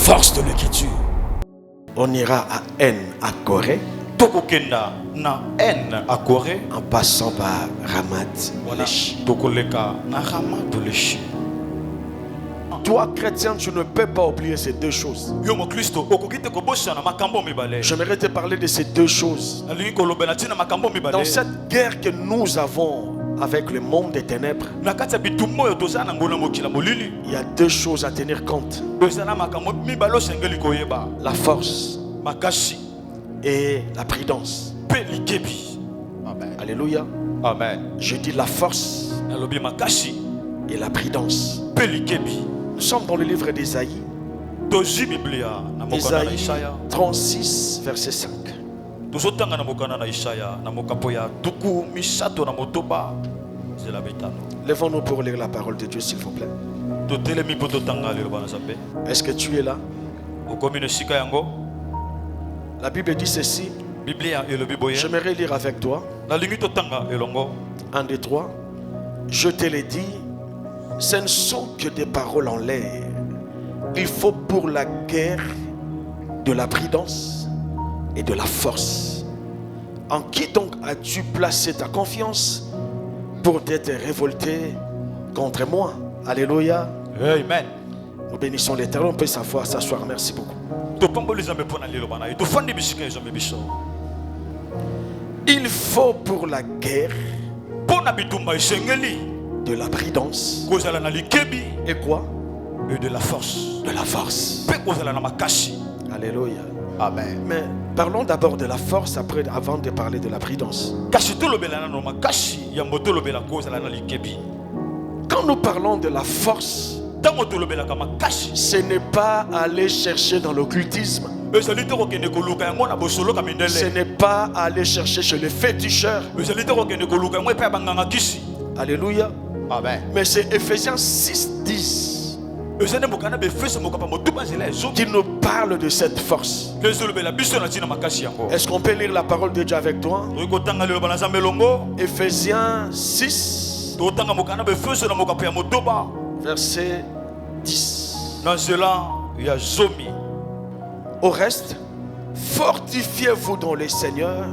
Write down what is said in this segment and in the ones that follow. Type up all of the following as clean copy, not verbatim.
force de l'écriture. On ira à N à Corée. Tokokenda na N à Corée en passant par Ramat Leshi. Tokoleka na Ramat Leshi. Toi, chrétien, tu ne peux pas oublier ces deux choses. J'aimerais te parler de ces deux choses. Dans cette guerre que nous avons avec le monde des ténèbres, il y a deux choses à tenir compte. La force et la prudence. Alléluia. Amen. Je dis la force et la prudence. Nous sommes dans le livre d'Ésaïe. Ésaïe 36, verset 5. Lèvons-nous pour lire la parole de Dieu, s'il vous plaît. Est-ce que tu es là? La Bible dit ceci. J'aimerais lire avec toi. 1, 2, 3. Je te l'ai dit, ce ne sont que des paroles en l'air. Il faut pour la guerre de la prudence et de la force. En qui donc as-tu placé ta confiance pour t'être révolté contre moi? Alléluia. Amen. Nous bénissons l'Éternel. On peut s'asseoir. Merci beaucoup. Il faut pour la guerre de la prudence et quoi? Et de la force. De la force. Alléluia. Amen. Mais parlons d'abord de la force avant de parler de la prudence. Quand nous parlons de la force, ce n'est pas aller chercher dans l'occultisme. Ce n'est pas aller chercher chez les féticheurs. Alléluia. Amen. Mais c'est Ephésiens 6, 10 qui nous parle de cette force. Est-ce qu'on peut lire la parole de Dieu avec toi? Ephésiens 6, verset 10. Au reste, fortifiez-vous dans le Seigneur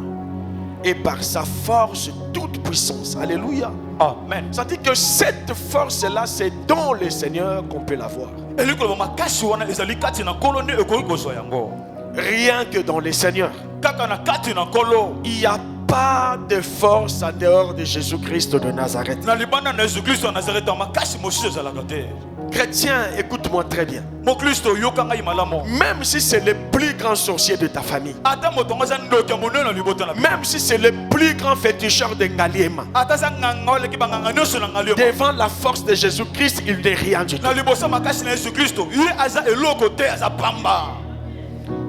et par sa force toute puissance. Alléluia. Amen. Ça dit que cette force-là, c'est dans le Seigneur qu'on peut l'avoir. Rien que dans le Seigneur. Il n'y a pas de force en dehors de Jésus-Christ de Nazareth. Chrétien, écoute-moi très bien. Même si c'est le plus grand sorcier de ta famille, même si c'est le plus grand féticheur de Ngaliema, devant la force de Jésus-Christ, il n'est rien du tout.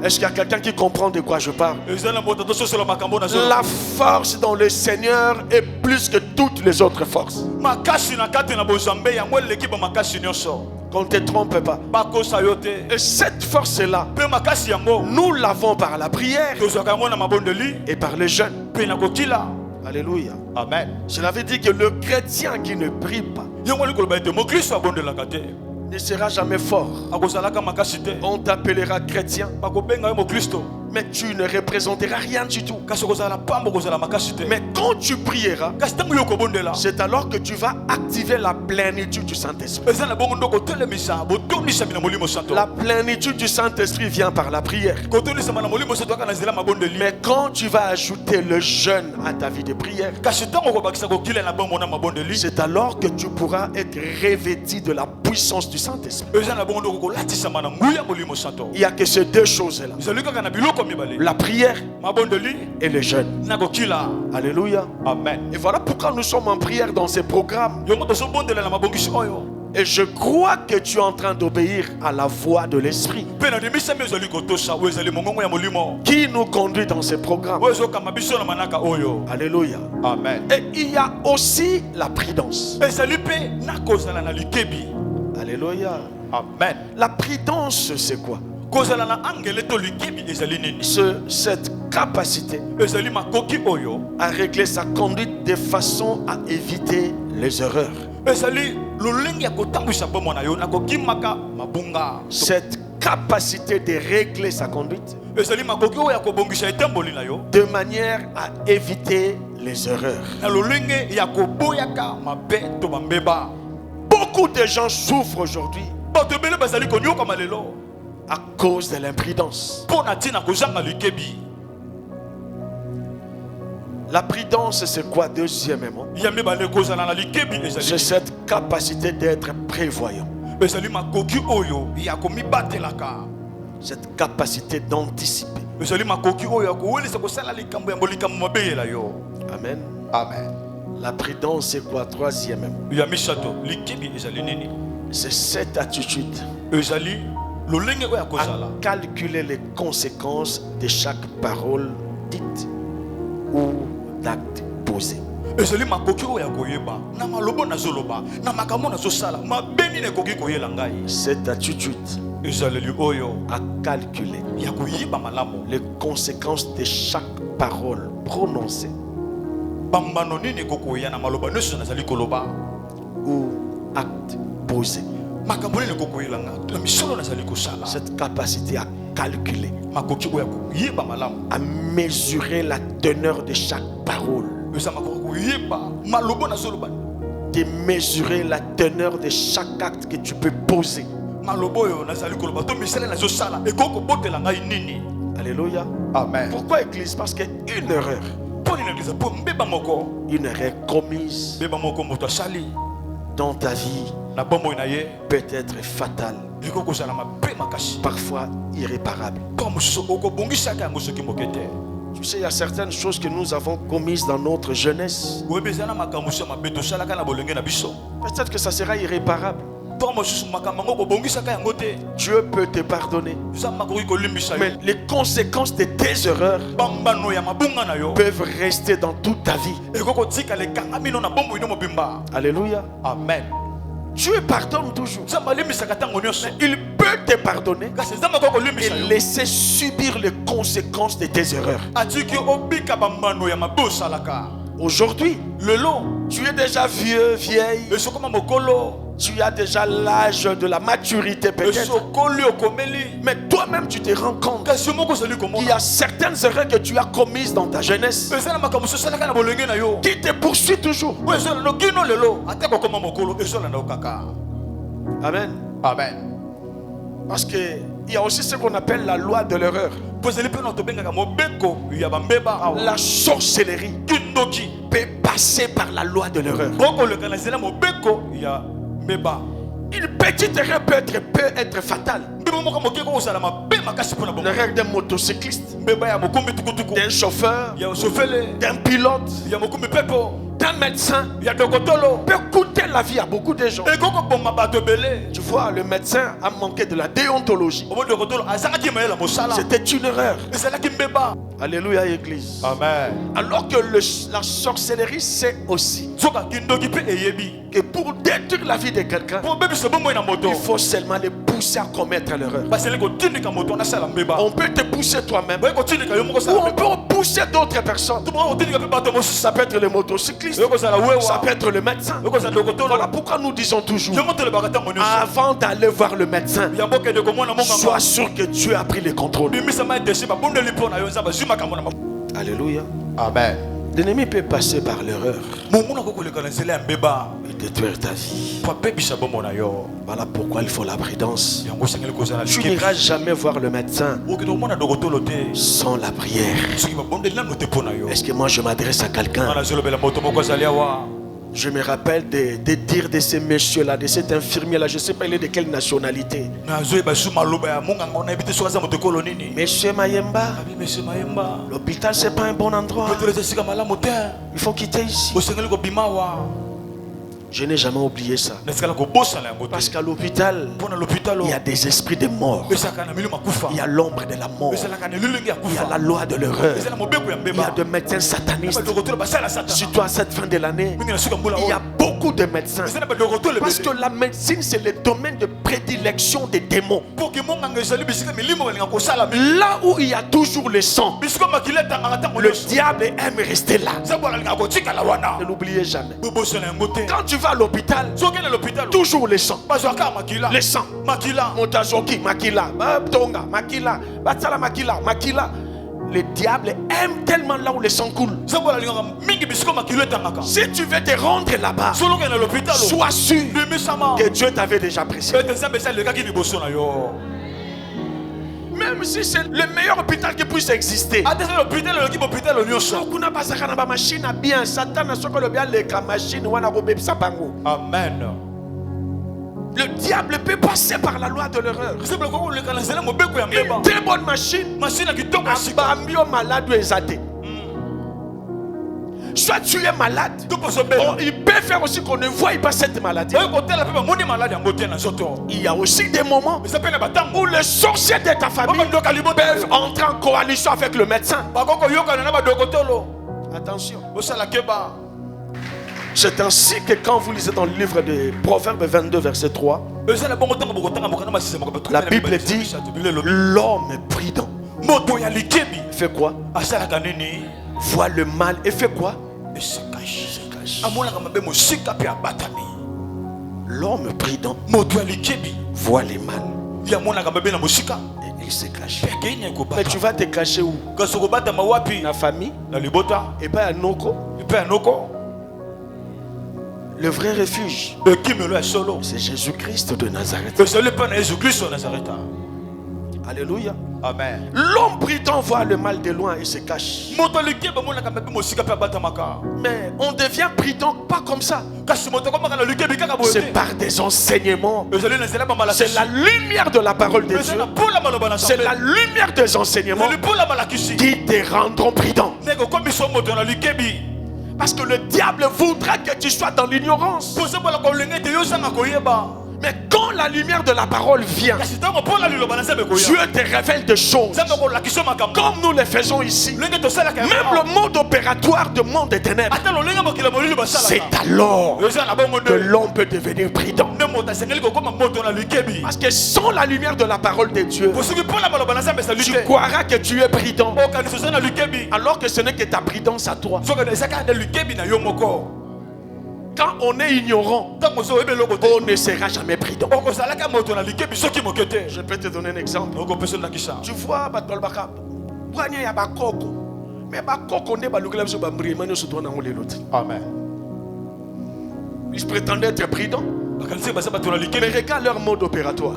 Est-ce qu'il y a quelqu'un qui comprend de quoi je parle? La force dans le Seigneur est plus que toutes les autres forces. Qu'on ne te trompe pas. Et cette force-là, nous l'avons par la prière et par le jeûne. Alléluia. Amen. Cela veut dire que le chrétien qui ne prie pas ne sera jamais fort. On t'appellera chrétien, mais tu ne représenteras rien du tout. Mais quand tu prieras, c'est alors que tu vas activer la plénitude du Saint-Esprit. La plénitude du Saint-Esprit vient par la prière. Mais quand tu vas ajouter le jeûne à ta vie de prière, c'est alors que tu pourras être revêtu de la puissance du Saint-Esprit. Il n'y a que ces deux choses-là. La prière et le jeûne. Alléluia. Amen. Et voilà pourquoi nous sommes en prière dans ces programmes. Et je crois que tu es en train d'obéir à la voix de l'Esprit qui nous conduit dans ces programmes. Alléluia. Amen. Et il y a aussi la prudence. Alléluia. Amen. La prudence, c'est quoi? Cette capacité à régler sa conduite de façon à éviter les erreurs. Cette capacité de régler sa conduite de manière à éviter les erreurs. Beaucoup de gens souffrent aujourd'hui à cause de l'imprudence. La prudence, c'est quoi? Deuxièmement, c'est cette capacité d'être prévoyant. Cette capacité d'anticiper. Amen. Amen. La prudence, c'est quoi? Troisièmement, c'est cette attitude à calculer les conséquences de chaque parole dite ou d'acte posé. Cette attitude à calculer les conséquences de chaque parole prononcée ou acte posé. Cette capacité à calculer, à mesurer la teneur de chaque parole, de mesurer la teneur de chaque acte que tu peux poser. Alléluia. Amen. Pourquoi église? Parce qu'une erreur commise dans ta vie peut être fatale, parfois irréparable. Tu sais, il y a certaines choses que nous avons commises dans notre jeunesse. Peut-être que ça sera irréparable. Dieu peut te pardonner, mais les conséquences de tes erreurs peuvent rester dans toute ta vie. Alléluia. Amen. Dieu pardonne toujours. Il peut te pardonner et laisser subir les conséquences de tes erreurs. Aujourd'hui, tu es déjà vieux, vieille. Tu as déjà l'âge de la maturité peut-être. Mais toi-même tu te rends compte qu'il y a certaines erreurs que tu as commises dans ta jeunesse qui te poursuivent toujours. Amen. Amen. Parce qu'il y a aussi ce qu'on appelle la loi de l'erreur. La sorcellerie peut passer par la loi de l'erreur. Une petite erreur peut être fatale. L'erreur d'un motocycliste, d'un chauffeur, d'un pilote, d'un médecin peut coûter la vie à beaucoup de gens. Tu vois, le médecin a manqué de la déontologie. C'était une erreur. Alléluia, église. Amen. Alors que la sorcellerie, c'est aussi que pour détruire la vie de quelqu'un, il faut seulement les pousser à commettre l'erreur. On peut te pousser toi-même, ou on peut pousser d'autres personnes. Ça peut être le motocycliste, ça peut être le médecin. Voilà pourquoi nous disons toujours, avant d'aller voir le médecin, sois sûr que Dieu a pris le contrôle. Alléluia. Amen. L'ennemi peut passer par l'erreur et détruire ta vie. Voilà pourquoi il faut la prudence. Tu n'iras jamais voir le médecin sans la prière. Est-ce que moi je m'adresse à quelqu'un? Je me rappelle des dires de ces messieurs-là, de cet infirmier-là. Je ne sais pas il est de quelle nationalité. Monsieur Mayemba, l'hôpital c'est pas un bon endroit. Il faut quitter ici. Je n'ai jamais oublié ça. Parce qu'à l'hôpital, il y a des esprits de mort. Il y a l'ombre de la mort. Il y a la loi de l'erreur. Il y a des médecins satanistes. Surtout à cette fin de l'année, il y a beaucoup de médecins. Parce que la médecine, c'est le domaine de prédilection des démons. Là où il y a toujours le sang, le diable aime rester là. Ne l'oubliez jamais. Quand tu va à l'hôpital, toujours les sangs. Les sangs. Motazoki, makila, tonga, makila, batsala makila, makila. Le diable aime tellement là où le sang coule. Si tu veux te rendre là-bas, sois sûr que Dieu t'avait déjà précisé. Même si c'est le meilleur hôpital qui puisse exister. Amen. Le diable peut passer par la loi de l'erreur. Une très bonne machine. Malade ou exaté. Soit tu es malade, il peut faire aussi qu'on ne voie pas cette maladie. Il y a aussi des moments où les sorciers de ta famille peuvent entrer en coalition avec le médecin. Attention. C'est ainsi que quand vous lisez dans le livre de Proverbes 22 verset 3, la Bible dit l'homme prudent fait quoi? Voit le mal et fait quoi? Il se cache. L'homme prudent voit les mal et il se cache. Mais tu vas te cacher où? La famille et pas à Noko. Le vrai refuge, c'est Jésus-Christ de Nazareth. Alléluia. Amen. L'homme prudent voit le mal de loin et se cache. Mais on devient prudent pas comme ça. C'est par des enseignements. C'est la lumière de la parole de Dieu. C'est la lumière des enseignements qui te rendront prudent. Parce que le diable voudra que tu sois dans l'ignorance. Mais quand la lumière de la parole vient, Dieu te révèle des choses comme nous les faisons ici. Même le mode opératoire du monde des ténèbres, c'est alors que l'homme peut devenir prudent. Parce que sans la lumière de la parole de Dieu, tu croiras que tu es prudent, alors que ce n'est que ta prudence à toi. Quand on est ignorant, on ne sera jamais prudent. Je peux te donner un exemple. Tu vois, Amen. Ils prétendaient être prudents. Mais regarde leur mode opératoire.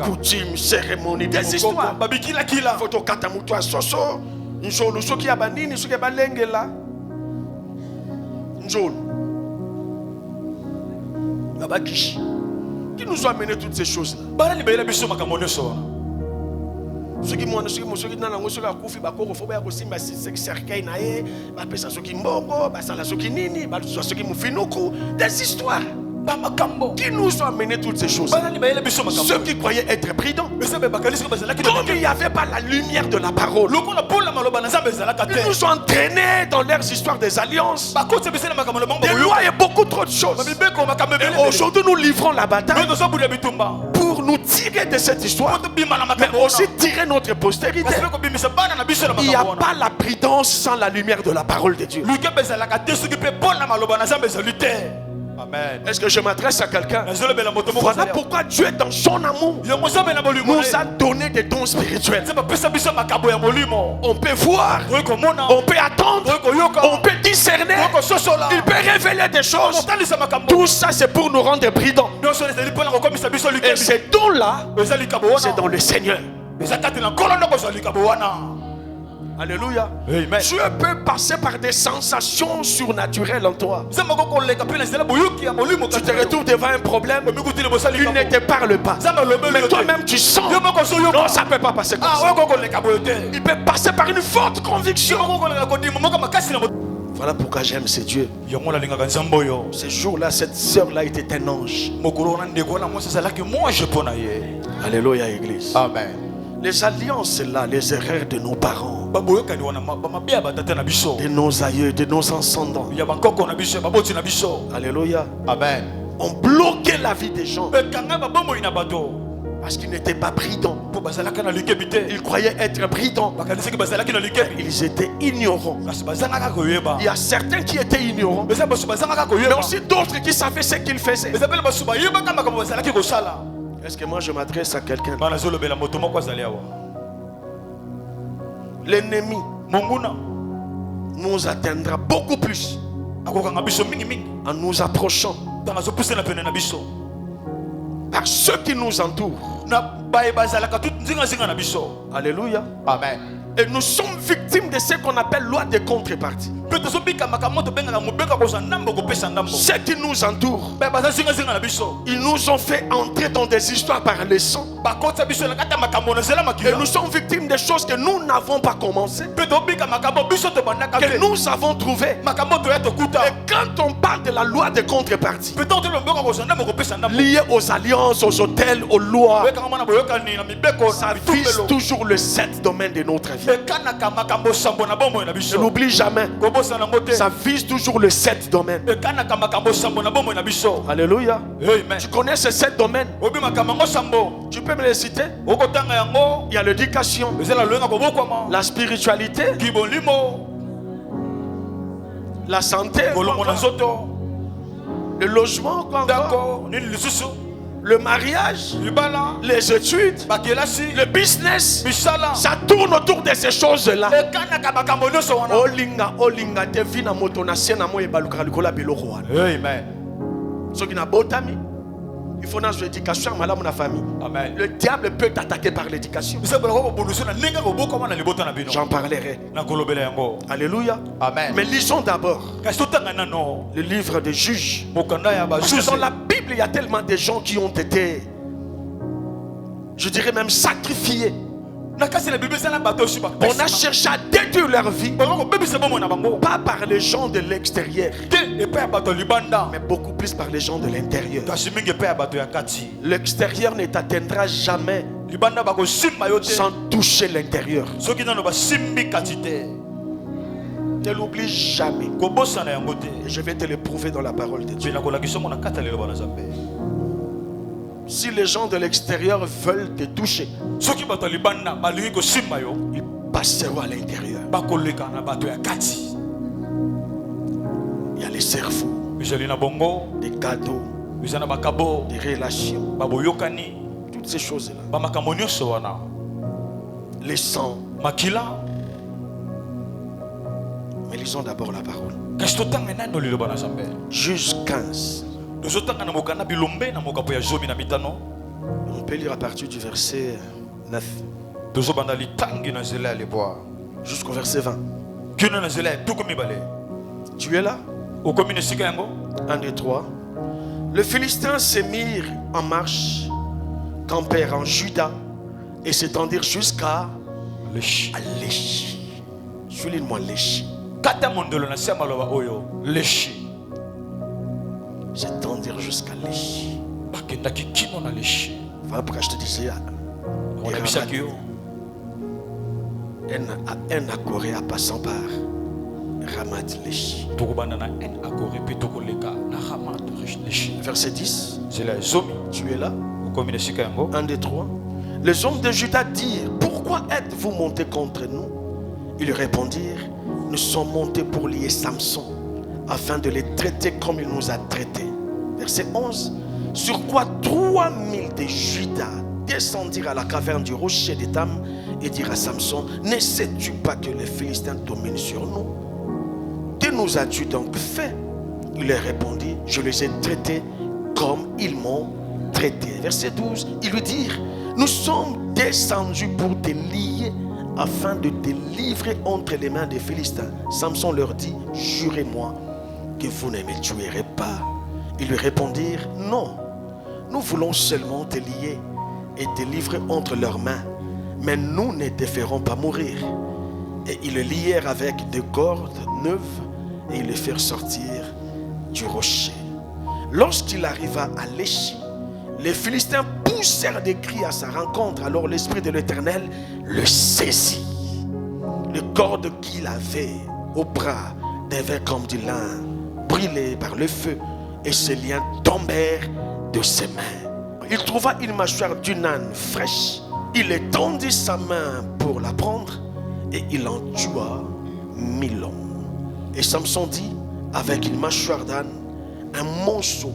Coutume, cérémonie, des histoires. Photo katamuto soso. Njolo soki ya banini soki ya balengela. Njolo. Qui nous a amené toutes ces choses-là? Ceux qui m'ont dit des histoires qui nous ont amené toutes ces choses. Ceux qui croyaient être prudents, comme il n'y avait pas la lumière de la parole, ils nous ont entraînés dans leurs histoires des alliances, des lois et beaucoup trop de choses. Et aujourd'hui nous livrons la bataille pour nous tirer de cette histoire, mais aussi tirer notre postérité. Il n'y a pas la prudence sans la lumière de la parole de Dieu. Amen. Est-ce que je m'adresse à quelqu'un? Voilà pourquoi Dieu, dans son amour, nous a donné des dons spirituels. On peut voir, on peut attendre, on peut discerner, il peut révéler des choses. Tout ça c'est pour nous rendre prudents. Et ces dons-là, c'est dans le Seigneur. Alléluia. Amen. Dieu peut passer par des sensations surnaturelles en toi. Tu te retrouves devant un problème, il ne te parle pas, mais toi-même tu sens. Non, ça ne peut pas passer comme ça. Il peut passer par une forte conviction. Voilà pourquoi j'aime ce Dieu. Ce jour-là, cette sœur-là était un ange. Alléluia, Église. Amen. Les alliances là, les erreurs de nos parents, de nos aïeux, de nos ascendants. Alléluia. Amen. On bloquait la vie des gens. Parce qu'ils n'étaient pas bridants. Ils croyaient être bridants. Ils étaient ignorants. Il y a certains qui étaient ignorants, mais aussi d'autres qui savaient ce qu'ils faisaient. Est-ce que moi je m'adresse à quelqu'un? L'ennemi nous atteindra beaucoup plus en nous approchant par ceux qui nous entourent. Alléluia. Amen. Et nous sommes victimes de ce qu'on appelle loi de contrepartie. Ceux qui nous entourent, ils nous ont fait entrer dans des histoires par le sang. Et nous sommes victimes des choses que nous n'avons pas commencé, que nous avons trouvées. Et quand on parle de la loi de contrepartie, liée aux alliances, aux hôtels, aux lois, ça vise toujours le 7 domaines de notre vie. Ne l'oublie jamais. Ça vise toujours le 7 domaines. Alléluia. Tu connais ces 7 domaines? Tu peux me les citer? Il y a l'éducation, la spiritualité, la santé, le logement, le mariage, les études, le business. Ça tourne autour de ces choses-là. Olinga devina moto na siena mo ebaluka likola biloko wana. Amen. Soki na botami, il faut dans l'éducation malamu na famille. Amen. Le diable peut t'attaquer par l'éducation. J'en parlerai. Alléluia. Amen. Mais lisons d'abord le livre des Juges. Parce que dans la Bible, il y a tellement de gens qui ont été, je dirais même, sacrifiés. On a cherché à détruire leur vie, pas par les gens de l'extérieur, mais beaucoup plus par les gens de l'intérieur. L'extérieur ne t'atteindra jamais sans toucher l'intérieur. Ne l'oublie jamais. Et je vais te le prouver dans la parole de Dieu. Si les gens de l'extérieur veulent te toucher, ils passeront à l'intérieur. Il y a les cerveaux, des cadeaux, des relations, toutes ces choses-là. Les sangs. Mais lisons d'abord la parole. Juge 15. On peut lire à partir du verset 9 jusqu'au verset 20. Tu es là? 1, 2, 3. Les Philistins se mirent en marche, campèrent en Juda et s'étendirent jusqu'à Léchi. Souligne-moi Léchi. S'étendirent jusqu'à Léchi. Voilà pourquoi je te disais un Akoré en passant par Ramat Léchi. Verset 10. Tu es là? 1, 2, 3. Les hommes de Juda dirent: pourquoi êtes-vous montés contre nous? Ils répondirent: nous sommes montés pour lier Samson, afin de les traiter comme il nous a traités. Verset 11. Sur quoi 3000 de Juda descendirent à la caverne du rocher d'Étam et dirent à Samson: ne sais-tu pas que les Philistins dominent sur nous? Que nous as-tu donc fait? Il leur répondit: je les ai traités comme ils m'ont traité. Verset 12. Ils lui dirent: nous sommes descendus pour te lier, afin de te livrer entre les mains des Philistins. Samson leur dit: jurez-moi que vous ne me tuerez pas. Ils lui répondirent: non, nous voulons seulement te lier et te livrer entre leurs mains, mais nous ne te ferons pas mourir. Et ils le lièrent avec des cordes neuves et ils le firent sortir du rocher. Lorsqu'il arriva à Léchi, les Philistins poussèrent des cris à sa rencontre. Alors l'Esprit de l'Éternel le saisit. Les cordes qu'il avait au bras devenaient comme du lin, brûlées par le feu, et ses liens tombèrent de ses mains. il trouva une mâchoire d'une âne fraîche. Il étendit sa main pour la prendre et il en tua 1000 hommes. Et Samson dit, avec une mâchoire d'âne, un monceau,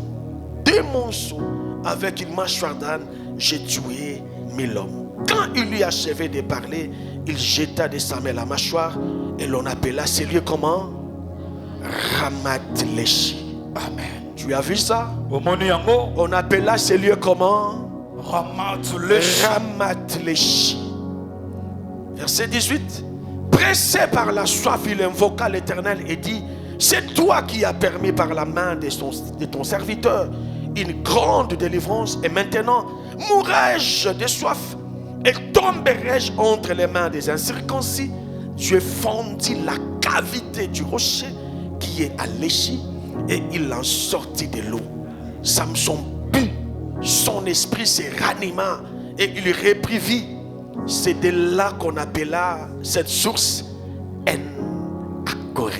2 monceaux, avec une mâchoire d'âne, j'ai tué 1000 hommes. Quand il lui achevait de parler, il jeta de sa main la mâchoire et l'on appela ces lieux comment? Ramath-Lehi. Amen. Tu as vu ça? On appela ces lieux comment? Ramath-Lehi. Verset 18. Pressé par la soif, il invoqua l'Éternel et dit, c'est toi qui as permis par la main de ton serviteur une grande délivrance, et maintenant mourrai-je de soif et tomberai-je entre les mains des incirconcis? Dieu fendit la cavité du rocher qui est à Lehi et il en sortit de l'eau. Samson but, son esprit se ranima et il reprit vie. C'est de là qu'on appela cette source En-Hakkore.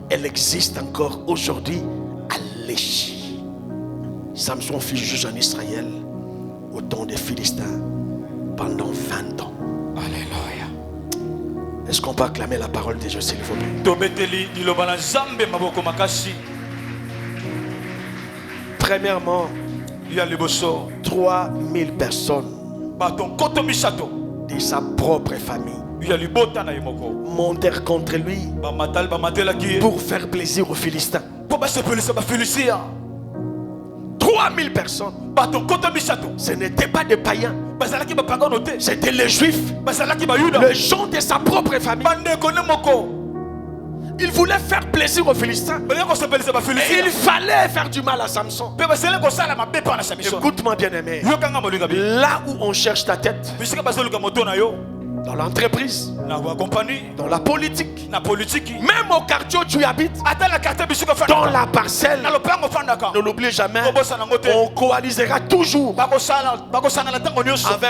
Elle existe encore aujourd'hui à Lehi. Samson fut juge en Israël au temps des Philistins pendant 20 ans. Alléluia. Est-ce qu'on peut acclamer la parole de Dieu, s'il vous plaît? Premièrement, il y a 3000 personnes de sa propre famille montèrent contre lui pour faire plaisir aux Philistins. 3000 personnes. Ce n'étaient pas des païens, c'était les juifs, les gens de sa propre famille. Il voulait faire plaisir aux Philistins et il fallait faire du mal à Samson. Écoute-moi, bien-aimé, là où on cherche ta tête, dans l'entreprise, dans la politique, même au quartier où tu habites, dans la parcelle, ne l'oublie jamais, on coalisera toujours avec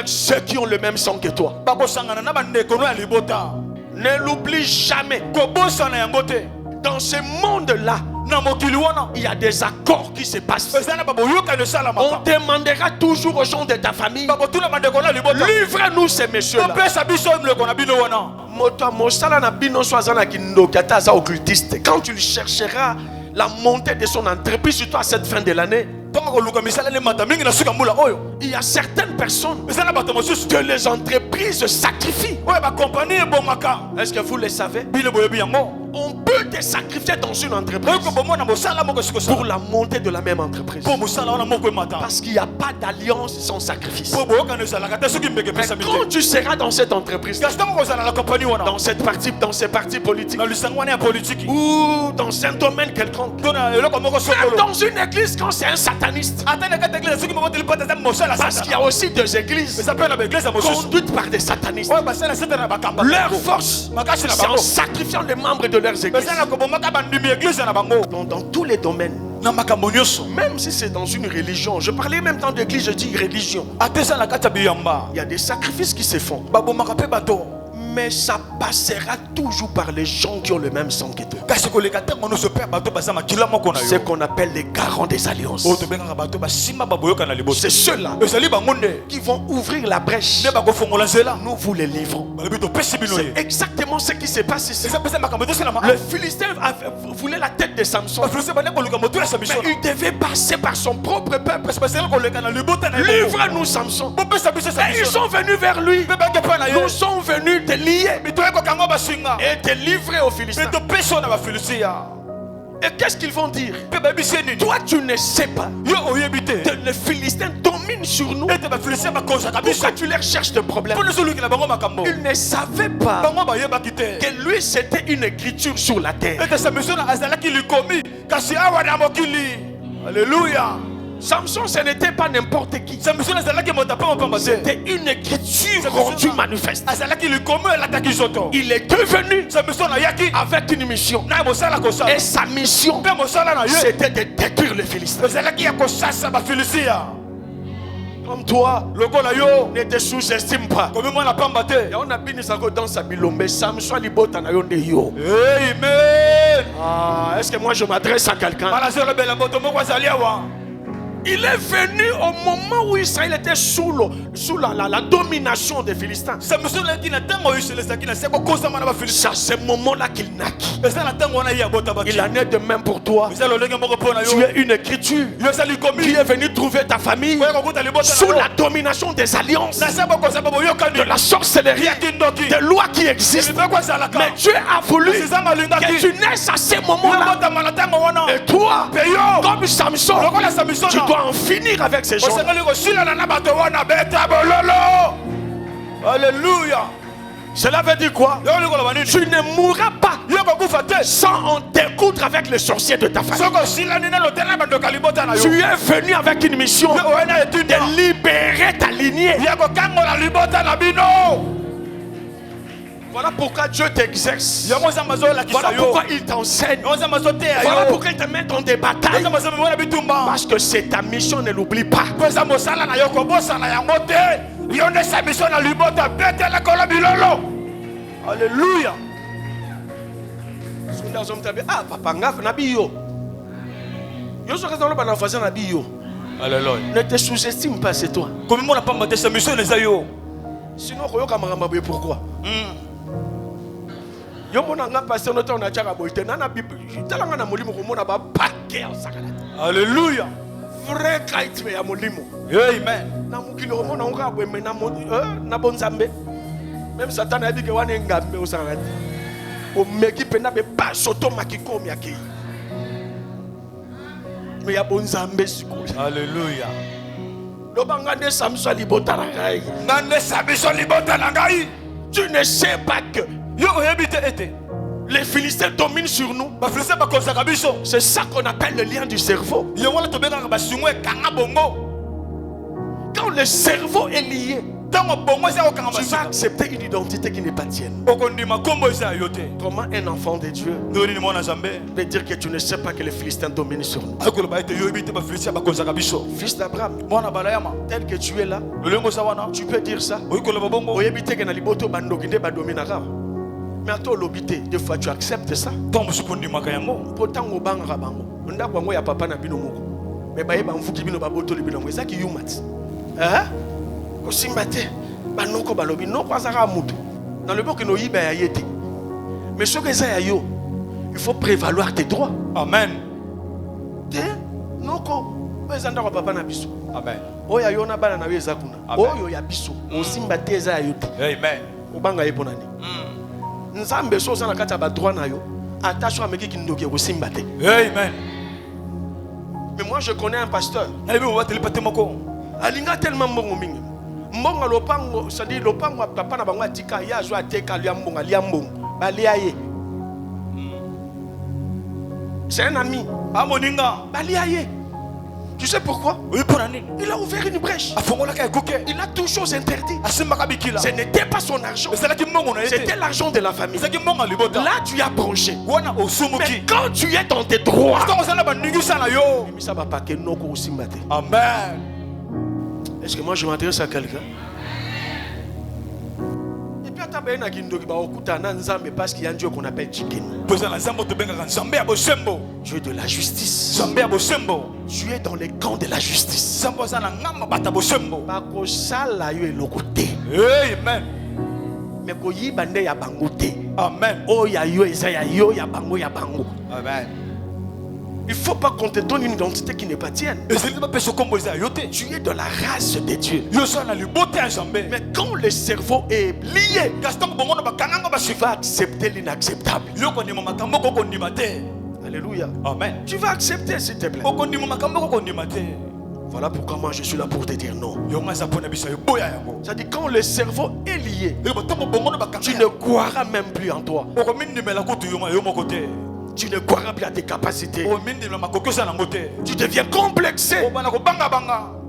ceux qui ont le même sang que toi. Ne l'oublie jamais. Dans ce monde-là, il y a des accords qui se passent. On demandera toujours aux gens de ta famille, livre-nous ces messieurs-là. Quand tu chercheras la montée de son entreprise, surtout à cette fin de l'année, il y a certaines personnes que les entreprises sacrifient. Est-ce que vous le savez? On peut te sacrifier dans une entreprise pour la montée de la même entreprise. Parce qu'il n'y a pas d'alliance sans sacrifice. Mais quand tu seras dans cette entreprise, dans ces partis politiques, ou dans un domaine quelconque, même dans une église, quand c'est un sataniste, parce qu'il y a aussi des églises conduites par des satanistes. Leur force, c'est en sacrifiant les membres de leurs églises. Dans tous les domaines, même si c'est dans une religion, je parlais même temps d'église, je dis religion, il y a des sacrifices qui se font, mais ça passera toujours par les gens qui ont le même sang que toi. Ce qu'on appelle les garants des alliances. C'est ceux-là qui vont ouvrir la brèche. Nous vous les livrons. C'est exactement ce qui se passe ici. Le Philistin voulait la tête de Samson, mais il devait passer par son propre peuple. Livre-nous Samson. Et ils sont venus vers lui. Nous sommes venus te lier et te livrer aux Philistins. Et qu'est-ce qu'ils vont dire? Toi tu ne sais pas que les Philistins dominent sur nous. Pourquoi tu leur cherches des problèmes? Ils ne savaient pas que lui c'était une écriture sur la terre. Alléluia. Samson, ce n'était pas n'importe qui. C'était une écriture rendue manifeste. Il est devenu avec une mission. Et sa mission, c'était de détruire les Philistins. Comme toi, ne te sous-estime pas. Est-ce que moi je m'adresse à quelqu'un? Il est venu au moment où Israël était sous la domination des Philistins. C'est à ce moment-là qu'il naquit. Il en est de même pour toi. Tu es une écriture qui est venue trouver ta famille sous la domination des alliances, de la sorcellerie, des lois qui existent. Mais Dieu a voulu que tu naisses à ce moment-là. Et toi, comme Samson, tu dois en finir avec ces gens. Alléluia. Cela veut dire quoi? Tu ne mourras pas sans en découdre avec les sorciers de ta famille. Tu es venu avec une mission de libérer ta lignée. Voilà pourquoi Dieu t'exerce. Voilà pourquoi il t'enseigne. Voilà pourquoi il te met dans des batailles. Parce que c'est ta mission, ne l'oublie pas. Alléluia. Ah, papa, ne te sous-estime pas, c'est toi. Sinon, pourquoi? Alléluia. Vrai kaitme ya molimo. Amen. Même Satan a dit que wana ngambe osangati. O meki pena be pas soto makiko miaki. Mais ya bonzambe siko. Alléluia. Lobangande Samson libota na ngai. Ngande Samson libota na ngai. Tu ne sais pas que les Philistins dominent sur nous. C'est ça qu'on appelle le lien du cerveau. Quand le cerveau est lié, tu vas accepter une identité qui n'est pas tienne. Comment un enfant de Dieu peut dire que tu ne sais pas que les Philistins dominent sur nous? Fils d'Abraham, tel que tu es là, tu peux dire ça. Mais à toi, des fois tu acceptes ça. Pourtant, au bang rabango, on a quoi papa na bino moko. Mais ba yeba mfuki bino baboto libino mo ezaki yumat. Hein? Ko simbate, ba noko balobi noko azaka mutu. Dans le bok no yiba ya yete. Mais ce que ça ya yo, il faut prévaloir tes droits. Amen. Te noko ezanda ko papa na biso. Amen. Oya yo na bana na yo ezakuna. Oyo ya biso, o simbate za ya yote. Amen. Obanga yebonani. Nzambe so sana kata ba droit na yo. Attention à me qui ndoki ko simbate. Amen. Mais moi je connais un pasteur. Alinga tellement mbongo mingi. Mbongo lopango, c'est-à-dire lopango papa na bango atika ya zo ateka liambongo liambongo. Baliaye. C'est un ami. Amoninga. Baliaye. Tu sais pourquoi? Il a ouvert une brèche. Il a tout chose interdit. Ce n'était pas son argent. C'était l'argent de la famille. Là, tu as branché. Mais quand tu es dans tes droits, Amen. Est-ce que moi je m'adresse à quelqu'un? Parce qu'il y a un Dieu qu'on appelle Chicken. Dieu de la justice. Tu es dans les camps de la justice. Amen. Mais Amen. Oh ya yo ya bango ya bango. Amen. Il ne faut pas qu'on te donne une identité qui n'est pas tienne. Tu es de la race de Dieu. Mais quand le cerveau est lié, tu vas accepter l'inacceptable. Alléluia. Amen. Tu vas accepter, s'il te plaît. Voilà pourquoi moi je suis là pour te dire non. C'est-à-dire quand le cerveau est lié, tu ne croiras même plus en toi. Tu ne croiras plus à tes capacités. Tu deviens complexé.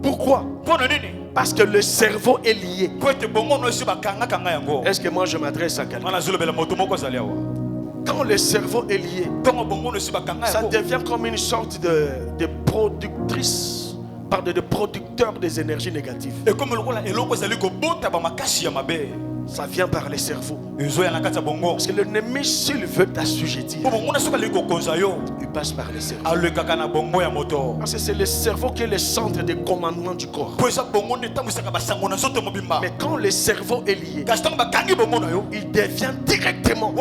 Pourquoi? Parce que le cerveau est lié. Est-ce que moi je m'adresse à quelqu'un? Quand le cerveau est lié, ça devient comme une sorte de productrice, de producteur des énergies négatives. Ça vient par les cerveaux. Parce que l'ennemi, s'il veut t'assujettir, il passe par les cerveaux. Parce que c'est le cerveau qui est le centre de commandement du corps. Mais quand le cerveau est lié, il devient directement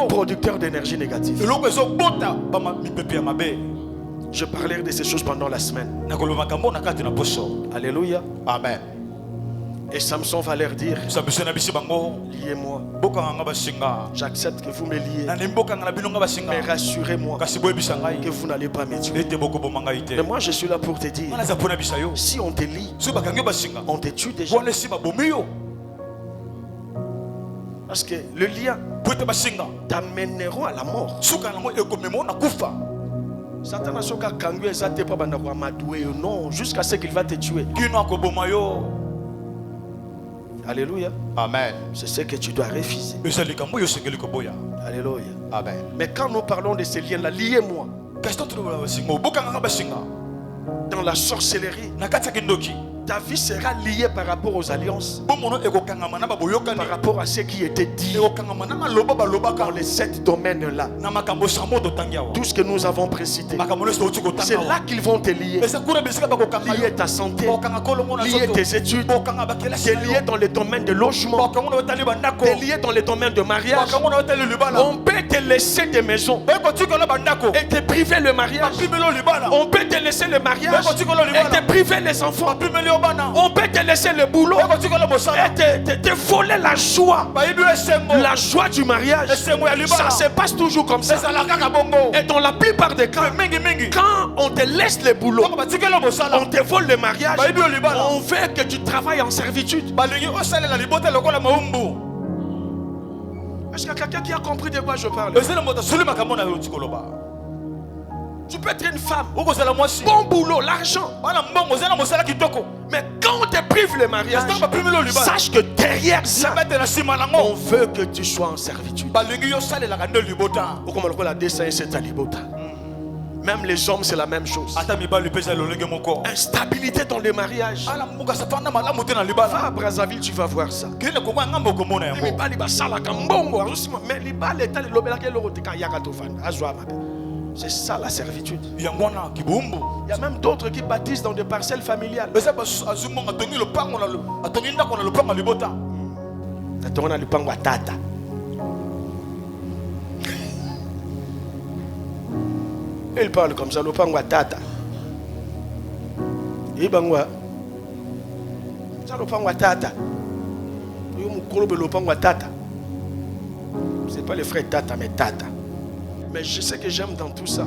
producteur d'énergie négative. Je parlerai de ces choses pendant la semaine. Alléluia. Amen. Et Samson va leur dire, liez-moi. J'accepte que vous me liez. Mais rassurez-moi que vous n'allez pas me tuer. Mais moi je suis là pour te dire, si on te lie, on te tue déjà. Parce que le lien t'amèneront à la mort. Satan n'a pas kangué ça te pas non, jusqu'à ce qu'il va te tuer. Alléluia. Amen. C'est ce que tu dois refuser. Alléluia. Amen. Mais quand nous parlons de ces liens-là, liez-moi. Dans la sorcellerie, ta vie sera liée par rapport aux alliances, par rapport à ce qui était dit dans les 7 domaines-là. Tout ce que nous avons précité, c'est là qu'ils vont te lier. Lier ta santé, lier tes études, te lier dans le domaine de logement, te lier dans le domaine de mariage. On peut te laisser des maisons et te priver le mariage. On peut te laisser le mariage et te priver les enfants. On peut te laisser le boulot et te voler la joie. La joie du mariage. Ça se passe toujours comme ça. Et dans la plupart des cas, quand on te laisse le boulot, on te vole le mariage, on veut que tu travailles en servitude. Est-ce qu'il y a quelqu'un qui a compris de quoi je parle? Tu peux être une femme, bon boulot, l'argent. Mais quand on te prive le mariage, sache que derrière ça, on veut que tu sois en servitude. Même les hommes, c'est la même chose. Instabilité dans le mariage. Va à Brazzaville, tu vas voir ça. C'est ça la servitude. Il y a même d'autres qui bâtissent dans des parcelles familiales. Il parle comme ça, le pangwa tata. Il bangwa. Ça le pangwa tata. C'est pas le frère tata, mais tata. Mais je sais que j'aime dans tout ça.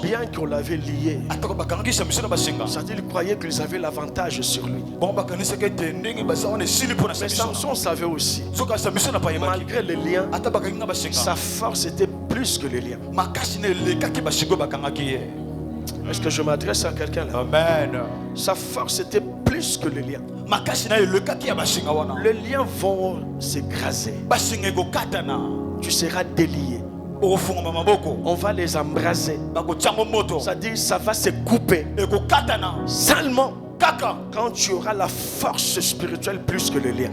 Bien qu'on l'avait lié, c'est-à-dire qu'il croyait qu'ils avaient l'avantage sur lui. Mais Samson savait aussi, malgré les liens, sa force était plus que les liens. Est-ce que je m'adresse à quelqu'un là? Amen. Sa force était plus que les liens. Les liens vont s'écraser. Tu seras délié. On va les embrasser. C'est-à-dire ça va se couper. Seulement quand tu auras la force spirituelle plus que le lien.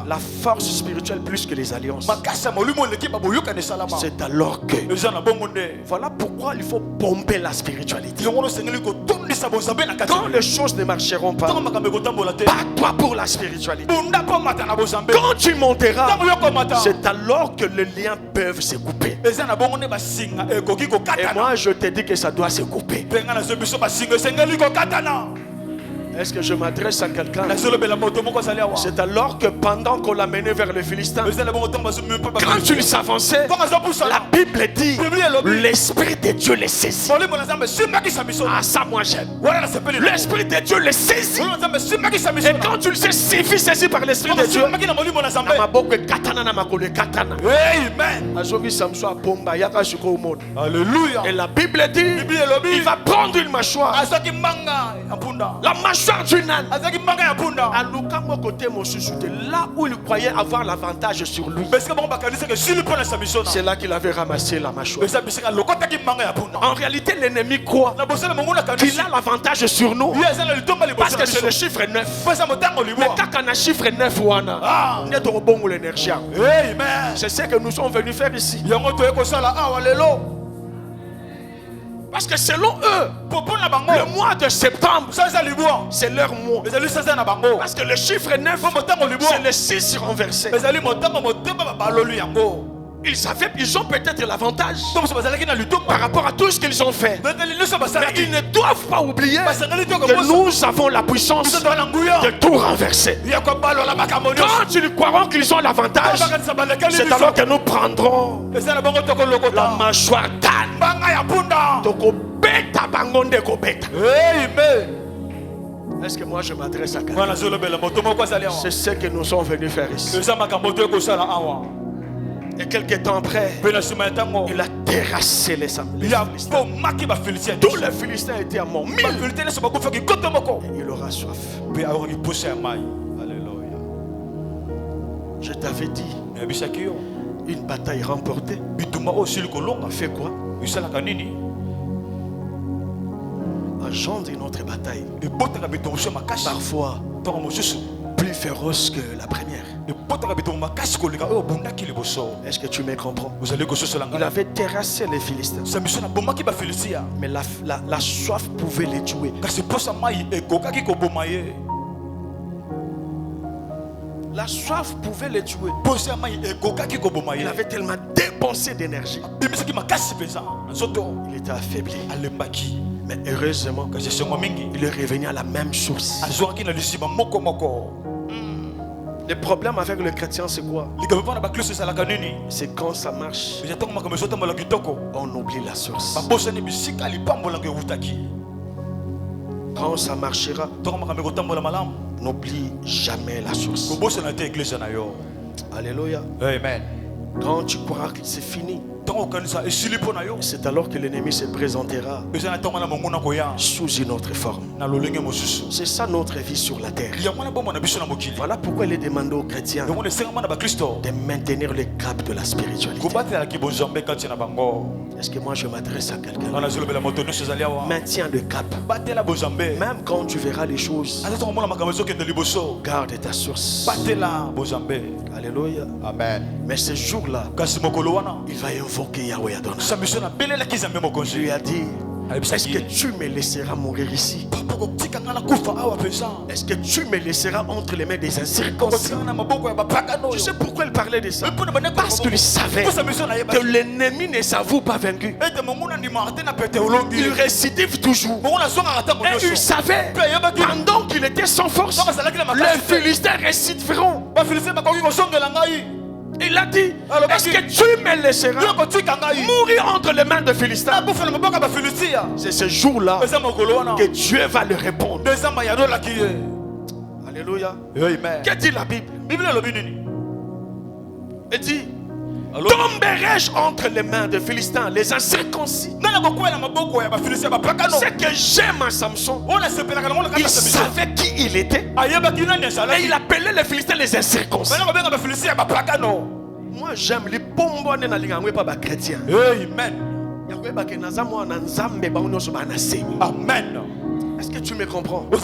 La force spirituelle plus que les alliances. C'est alors que, voilà pourquoi il faut pomper la spiritualité. Quand les choses ne marcheront pas, bats-toi pour la spiritualité. Quand tu monteras, c'est alors que les liens peuvent se couper. Et moi je te dis que ça doit se couper. Est-ce que je m'adresse à quelqu'un? C'est alors que pendant qu'on l'a mené vers les Philistins, quand il s'avançait, la Bible dit l'Esprit de Dieu les saisit. Ah, ça moi j'aime. L'Esprit de Dieu les saisit. Et quand tu le sais saisi par l'Esprit de Dieu, Alléluia. Et la Bible dit il va prendre une mâchoire. La mâchoire mâchoire d'une âne. Là où il croyait avoir l'avantage sur lui, c'est là qu'il avait ramassé la mâchoire. En réalité, l'ennemi croit qu'il a l'avantage sur nous parce que c'est le chiffre 9. Mais quand on a chiffre 9, c'est ce que nous sommes venus faire ici. Parce que selon eux, le mois de septembre, c'est leur mois. Parce que le chiffre 9, c'est le 6 renversé. Ils ont peut-être l'avantage par rapport à tout ce qu'ils ont fait. Mais ils ne doivent pas oublier que nous avons la puissance de tout renverser. Quand ils croiront qu'ils ont l'avantage, c'est alors que nous prendrons la mâchoire d'âne. Est-ce que moi je m'adresse à quelqu'un? C'est ce que nous sommes venus faire ici. Et quelques temps après, il a terrassé les Philistins. Tous les Philistins étaient à mort. Il aura soif. Je t'avais dit, une bataille remportée fait quoi? Engendre une autre bataille. Parfois plus féroce que la première. Est-ce que tu me comprends? Il avait terrassé les Philistins. Mais la soif pouvait les tuer. La soif pouvait les tuer. Il avait tellement dépensé d'énergie. Il était affaibli. Mais heureusement, il est revenu à la même source. Le problème avec le chrétien, c'est quoi? C'est quand ça marche, on oublie la source. Quand ça marchera, n'oublie jamais la source. Alléluia. Amen. Quand tu crois que c'est fini, c'est alors que l'ennemi se présentera sous une autre forme. C'est ça notre vie sur la terre. Voilà pourquoi il est demandé aux chrétiens de maintenir le cap de la spiritualité. Est-ce que moi je m'adresse à quelqu'un? Maintiens le cap. Même quand tu verras les choses, garde ta source. Alléluia. Amen. Mais ce jour-là, il va invoquer Yahweh Adonai. Je lui a dit, est-ce que tu me laisseras mourir ici? Est-ce que tu me laisseras entre les mains des incirconcis? Tu sais pourquoi il parlait de ça? Parce qu'il savait que l'ennemi ne s'avoue pas vaincu. Il récidive toujours. Et il savait, pendant qu'il était sans force, les Philistins récidiveront. Il a dit, est-ce que tu me laisseras mourir entre les mains de Philistins? C'est ce jour-là que Dieu va le répondre. Alléluia. Que dit la Bible? Il dit, tomberai-je entre les mains de Philistins, les incirconcis? C'est que j'aime Samson. Il savait qui il était. Et il appelait les Philistins les incirconcis. Moi j'aime les bombons na lingangwe pas chrétien. Amen. Amen. Est-ce que tu me comprends? Il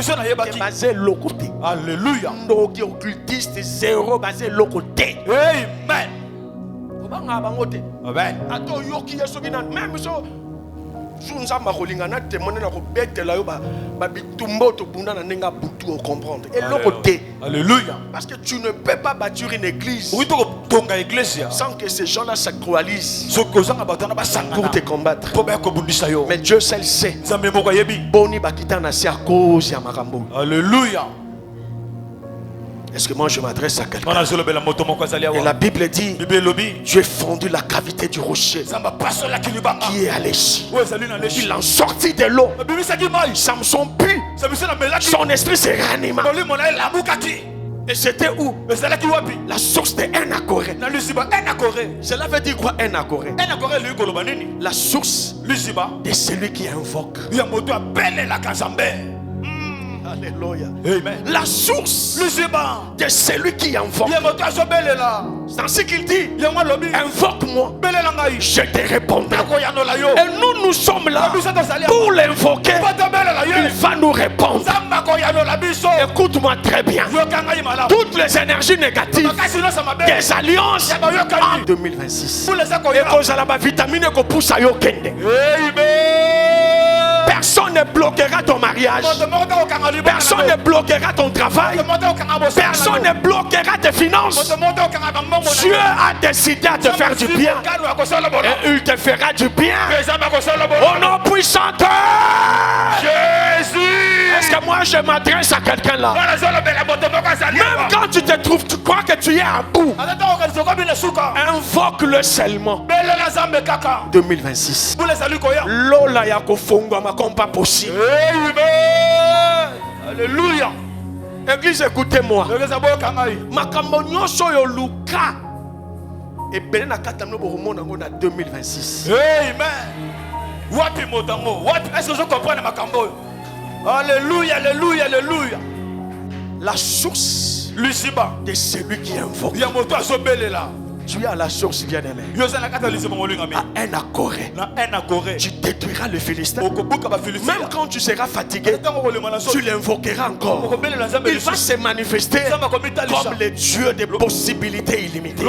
savait basé l'autre côté. Alléluia. Occultiste zéro basé l'autre côté. Amen. Amen. Même tu ne Alléluia. Parce que tu ne peux pas bâtir une église sans que ces gens-là s'actualisent pour te combattre. Mais Dieu seul sait. Alléluia. Est-ce que moi je m'adresse à quelqu'un? Et la Bible dit, Dieu fondu la cavité du rocher qui est allé. Il en sortit de l'eau. Samson put. Son esprit se ranima. Et c'était où? Mais c'est là qui wapi. La source de Enakore. Na Luciba, Enakore. Cela veut dire quoi, Enakore? Enakore lui kolobanini. La source Luciba de celui qui invoque. Yamoto appelle la Kazambe. Alléluia. Amen. La source Luciba de celui qui invoque. Yamoto asobele la. C'est ainsi qu'il dit. Yamwa lobi. Invoque-moi. Bele la ngai. Je te répondrai. Nakoyano la yo. Et nous sommes là pour l'invoquer. Il va nous répondre. Écoute-moi très bien. Toutes les énergies négatives, des alliances en 2026. Personne ne bloquera ton mariage. Personne ne bloquera ton travail. Personne ne bloquera tes finances. Dieu a décidé à te faire du bien. Et il te fera du bien. Au nom puissant de Jésus. Est-ce que moi je m'adresse à quelqu'un là? Même quand tu te trouves, tu crois que tu es à bout. Invoque-le seulement. 2026. Lola yako fungwa makompa pas possible. Alléluia. Église, écoutez-moi. Makambo nyonso yo luka. Et ben na katamno boromona ngona 2026. Amen. Wapi motango? Wapi? Est-ce que je comprends makambo? Alléluia, alléluia, alléluia. La source Luciba de celui qui invoque. Yamoto asobele la. Tu es à la source, bien-aimé. À Enakore. Tu détruiras le Philistin. Même quand tu seras fatigué, tu l'invoqueras encore. Il va se manifester comme le Dieu des possibilités illimitées.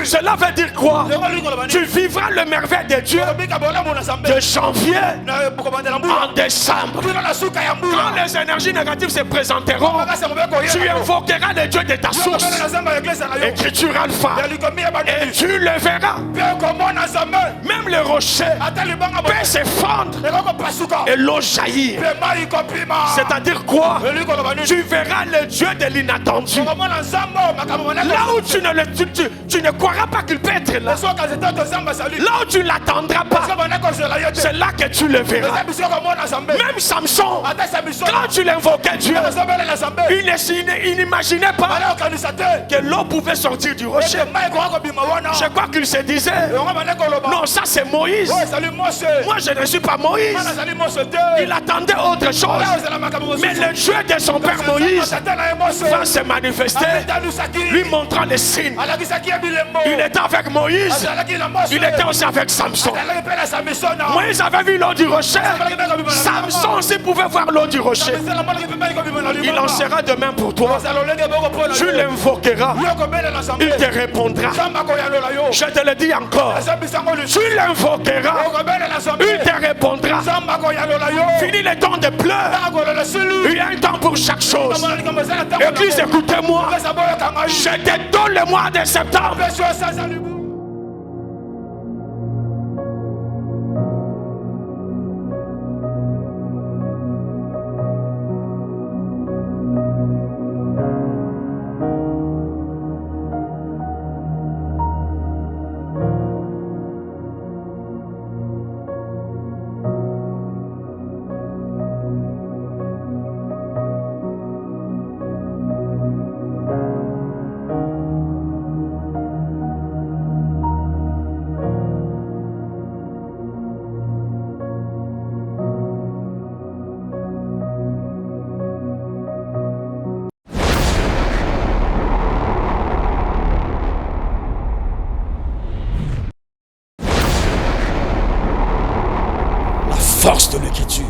Cela veut dire quoi? Tu vivras le merveille de Dieu de janvier en décembre. Quand les énergies négatives se présenteront, tu invoqueras le Dieu de ta source. Écriture alpha. Et tu le verras. Même le rocher peut se fendre et l'eau jaillir. C'est-à-dire quoi? Tu verras le Dieu de l'inattendu. Là où tu ne croiras pas qu'il peut être là. Là où tu ne l'attendras pas. C'est là que tu le verras. Même Samson, quand tu l'invoquais Dieu, il n'imaginait pas que l'eau pouvait sortir du rocher. Je crois qu'il se disait, non, ça c'est Moïse. Moi je ne suis pas Moïse. Il attendait autre chose. Mais le Dieu de son père Moïse va se manifester, lui montrant les signes. Il était avec Moïse. Il était aussi avec Samson. Moïse avait vu l'eau du rocher. Samson aussi pouvait voir l'eau du rocher. Il en sera de même pour toi. Tu l'invoqueras. Il te répondra. Je te le dis encore. Tu l'invoqueras. Il te répondra. Fini le temps de pleurs. Il y a un temps pour chaque chose. Église, écoutez-moi. Je te donne le mois de septembre. Force de l'écriture.